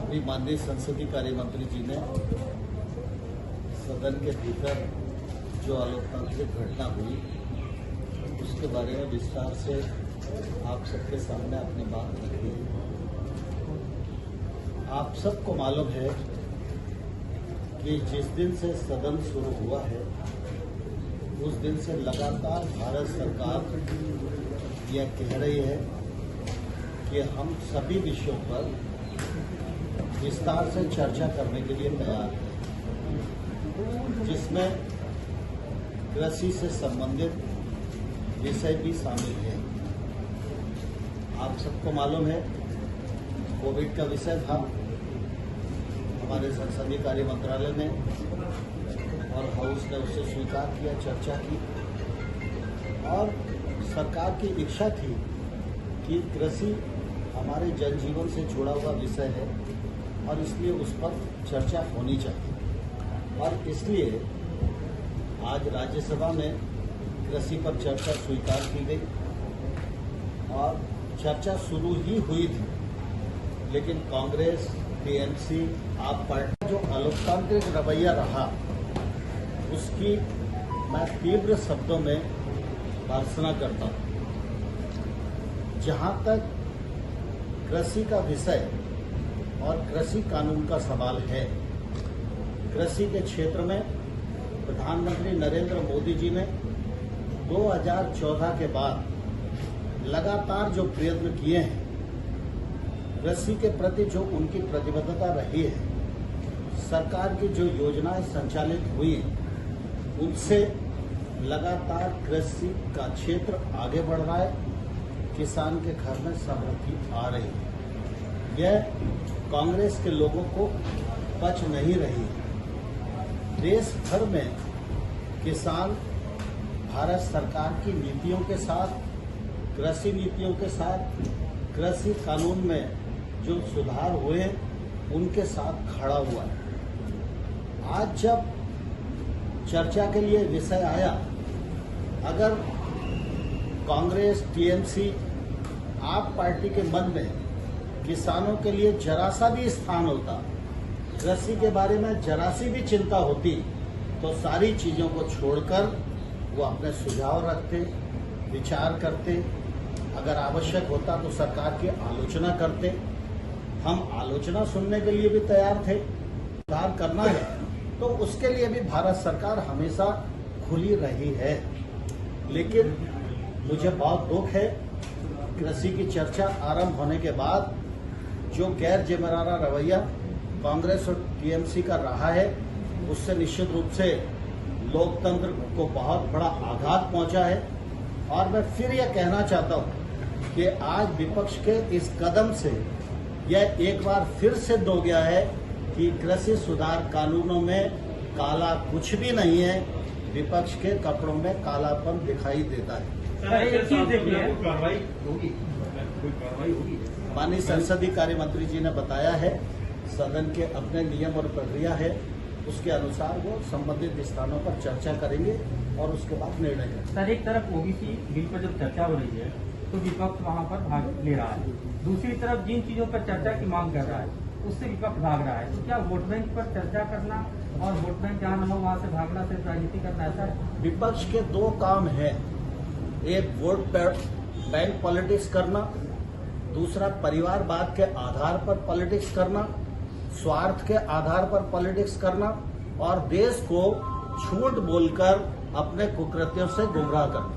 अभी माननीय संसदीय कार्य मंत्री जी ने सदन के भीतर जो अलोकतांत्रिक घटना हुई उसके बारे में विस्तार से आप सबके सामने अपनी बात रखी है। आप सबको मालूम है कि जिस दिन से सदन शुरू हुआ है उस दिन से लगातार भारत सरकार यह कह रही है कि हम सभी विषयों पर विस्तार से चर्चा करने के लिए तैयार हैं, जिसमें कृषि से संबंधित विषय भी शामिल है। आप सबको मालूम है कोविड का विषय था हमारे संसदीय कार्य मंत्रालय में और हाउस ने उसे स्वीकार किया, चर्चा की और सरकार की इच्छा थी कि कृषि हमारे जनजीवन से जुड़ा हुआ विषय है और इसलिए उस पर चर्चा होनी चाहिए और इसलिए आज राज्यसभा में कृषि पर चर्चा स्वीकार की गई और चर्चा शुरू ही हुई थी, लेकिन कांग्रेस, टीएमसी, आप पार्टी जो अलोकतांत्रिक रवैया रहा उसकी मैं तीव्र शब्दों में भर्त्सना करता हूं। जहां तक कृषि का विषय और कृषि कानून का सवाल है, कृषि के क्षेत्र में प्रधानमंत्री नरेंद्र मोदी जी ने 2014 के बाद लगातार जो प्रयत्न किए हैं, कृषि के प्रति जो उनकी प्रतिबद्धता रही है, सरकार की जो योजनाएं संचालित हुई उनसे लगातार कृषि का क्षेत्र आगे बढ़ रहा है, किसान के घर में समृद्धि आ रही है। यह कांग्रेस के लोगों को पच नहीं रही है। देश भर में किसान भारत सरकार की नीतियों के साथ, कृषि नीतियों के साथ, कृषि कानून में जो सुधार हुए उनके साथ खड़ा हुआ है। आज जब चर्चा के लिए विषय आया, अगर कांग्रेस, टीएमसी, आप पार्टी के मन में किसानों के लिए जरा सा भी स्थान होता, कृषि के बारे में जरा सी भी चिंता होती, तो सारी चीजों को छोड़कर वो अपने सुझाव रखते, विचार करते, अगर आवश्यक होता तो सरकार की आलोचना करते। हम आलोचना सुनने के लिए भी तैयार थे। सुधार करना है तो उसके लिए भी भारत सरकार हमेशा खुली रही है, लेकिन मुझे बहुत दुख है कृषि की चर्चा आरंभ होने के बाद जो गैर जिम्मेदाराना रवैया कांग्रेस और टीएमसी का रहा है, उससे निश्चित रूप से लोकतंत्र को बहुत बड़ा आघात पहुंचा है। और मैं फिर यह कहना चाहता हूं कि आज विपक्ष के इस कदम से यह एक बार फिर सिद्ध हो गया है कि कृषि सुधार कानूनों में काला कुछ भी नहीं है, विपक्ष के कपड़ों में कालापन दिखाई देता है। माननीय संसदीय कार्य मंत्री जी ने बताया है, सदन के अपने नियम और प्रक्रिया है, उसके अनुसार वो संबंधित स्थानों पर चर्चा करेंगे और उसके बाद निर्णय करेंगे। सर, एक तरफ ओबीसी बिल पर जब चर्चा हो रही है तो विपक्ष वहां पर भाग ले रहा है, दूसरी तरफ जिन चीजों पर चर्चा की मांग कर रहा है उससे विपक्ष भाग रहा है, तो क्या वोट बैंक पर चर्चा करना और वोट बैंक जहां न हो वहां से भागना, सिर्फ राजनीति करना ऐसा है? विपक्ष के दो काम है, एक वोट बैंक पॉलिटिक्स करना, दूसरा परिवारवाद के आधार पर पॉलिटिक्स करना, स्वार्थ के आधार पर पॉलिटिक्स करना और देश को झूठ बोलकर अपने कुकृत्यों से गुमराह करना।